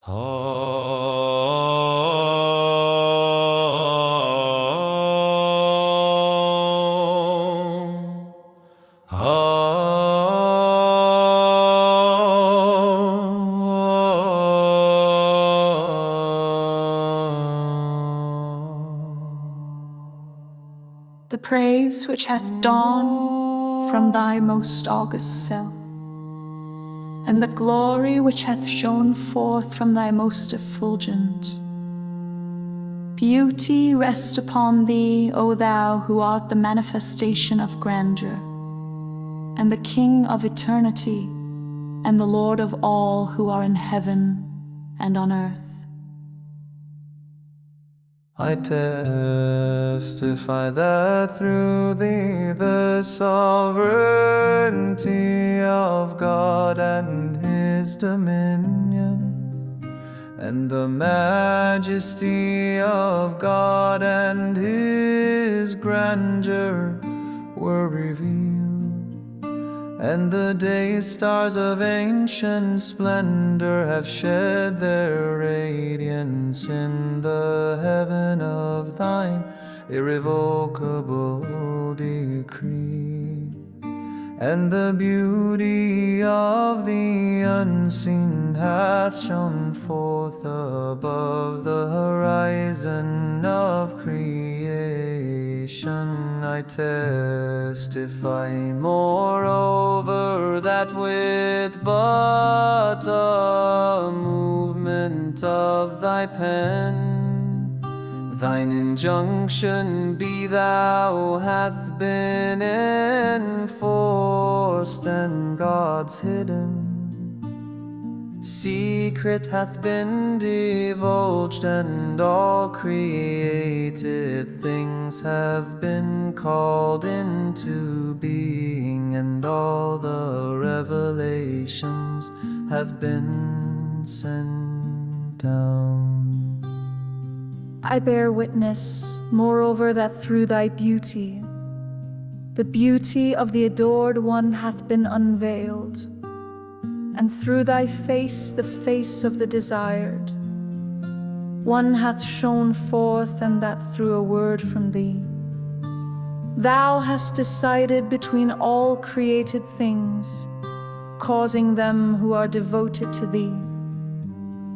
The praise which hath dawned from thy most august self, and the glory which hath shone forth from thy most effulgent beauty rest upon thee, O thou who art the manifestation of grandeur, and the King of eternity, and the Lord of all who are in heaven and on earth. I testify that through thee the sovereignty of God and his dominion, and the majesty of God and his grandeur were revealed, and the day stars of ancient splendor have shed their radiance in the heaven of thine irrevocable decree. And the beauty of the unseen hath shone forth above the horizon of creation. I testify moreover that with but a movement of thy pen, thine injunction, be thou, hath been enforced, and God's hidden secret hath been divulged, and all created things have been called into being, and all the revelations have been sent down. I bear witness, moreover, that through thy beauty, the beauty of the adored one hath been unveiled, and through thy face the face of the desired one hath shone forth, and that through a word from thee thou hast decided between all created things, causing them who are devoted to thee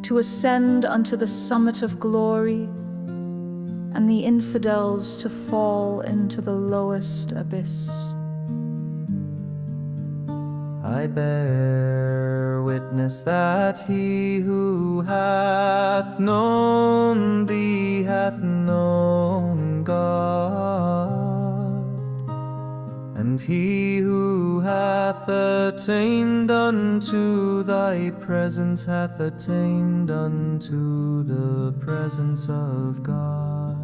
to ascend unto the summit of glory, and the infidels to fall into the lowest abyss. I bear witness that he who hath known thee hath known God, and he who hath attained unto thy presence hath attained unto the presence of God.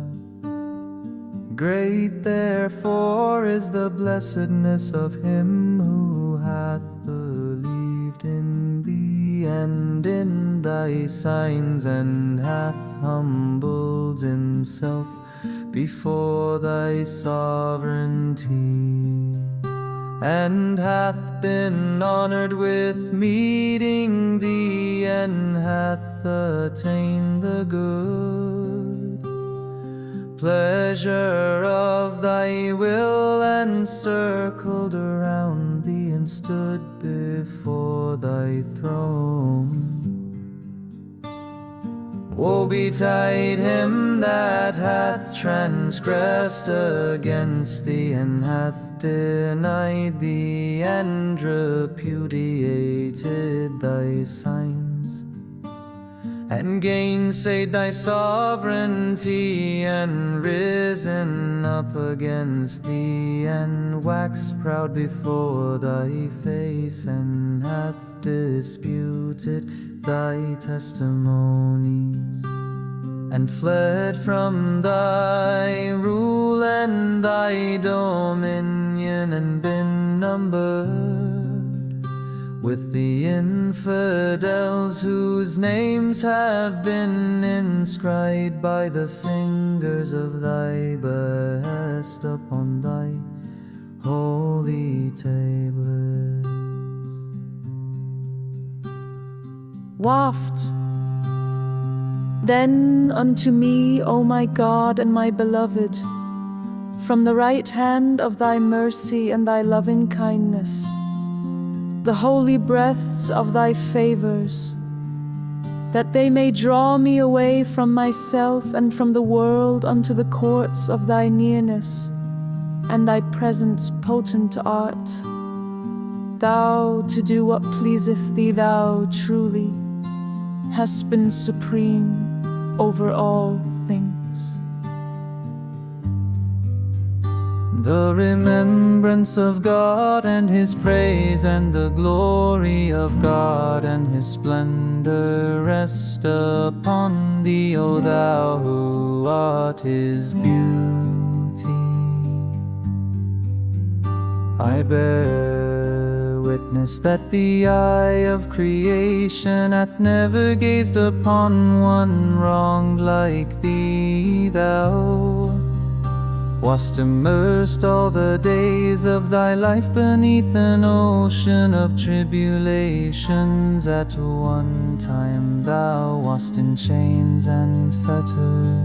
Great therefore is the blessedness of him who hath believed in thee and in thy signs, and hath humbled himself before thy sovereignty, and hath been honored with meeting thee, and hath attained the good pleasure of thy will, and circled around thee, and stood before thy throne. Woe betide him that hath transgressed against thee, and hath denied thee, and repudiated thy signs, and gainsaid thy sovereignty, and risen up against thee, and waxed proud before thy face, and hath disputed thy testimonies, and fled from thy rule and thy dominion, and been numbered with the infidels whose names have been inscribed by the fingers of thy behest upon thy holy tablets. Waft Then unto me, O my God and my beloved, from the right hand of thy mercy and thy loving kindness, the holy breaths of thy favors, that they may draw me away from myself and from the world unto the courts of thy nearness and thy presence potent art. Thou, to do what pleaseth thee, thou truly hast been supreme over all things. The remembrance of God and His praise, and the glory of God and His splendor rest upon thee, O thou who art His beauty. I bear witness that the eye of creation hath never gazed upon one wronged like thee. Thou wast immersed all the days of thy life beneath an ocean of tribulations. At one time thou wast in chains and fetters.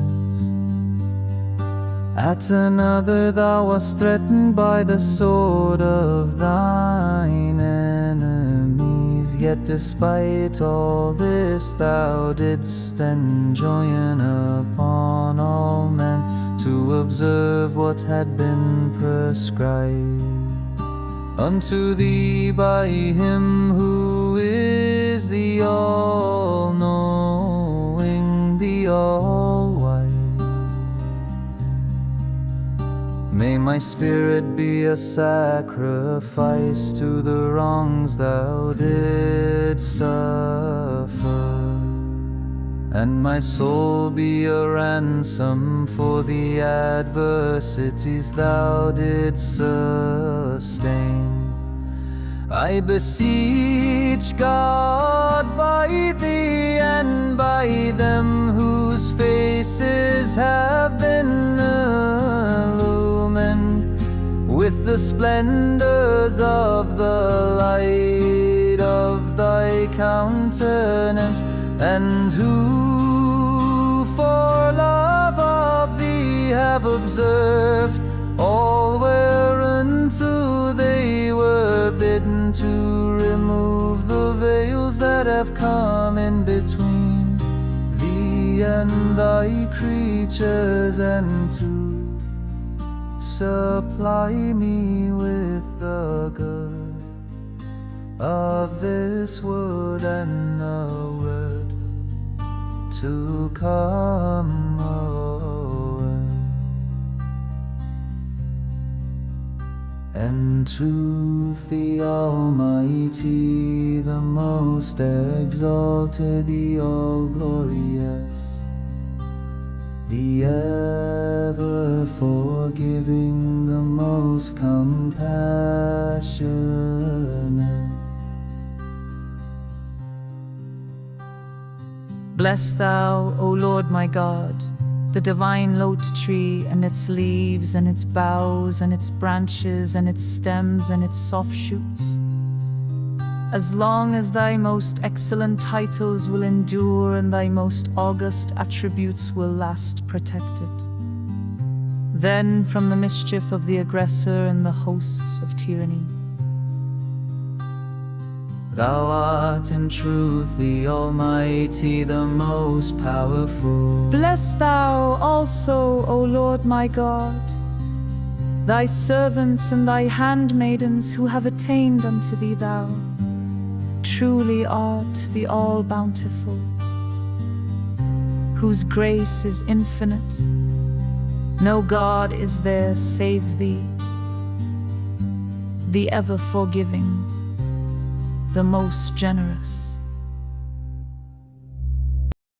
At another thou wast threatened by the sword of thine enemies. Yet despite all this thou didst enjoin upon all men to observe what had been prescribed unto thee by Him who is the all-knowing, the all-wise. May my spirit be a sacrifice to the wrongs thou didst suffer, and my soul be a ransom for the adversities thou didst sustain. I beseech God by thee and by them whose faces have been illumined with the splendors of the light of thy countenance, and who for love of thee have observed all whereunto they were bidden, to remove the veils that have come in between thee and thy creatures, and to supply me with the good of this world and the word to come away. And truth, the Almighty, the most exalted, the all-glorious, the ever-forgiving, the most compassionate. Bless thou, O Lord my God, the divine lote tree and its leaves and its boughs and its branches and its stems and its soft shoots. As long as thy most excellent titles will endure and thy most august attributes will last protected, then from the mischief of the aggressor and the hosts of tyranny. Thou art in truth the Almighty, the most powerful. Bless thou also, O Lord my God, thy servants and thy handmaidens who have attained unto thee. Thou truly art the all-bountiful, whose grace is infinite. No God is there save thee, the ever-forgiving, the most generous.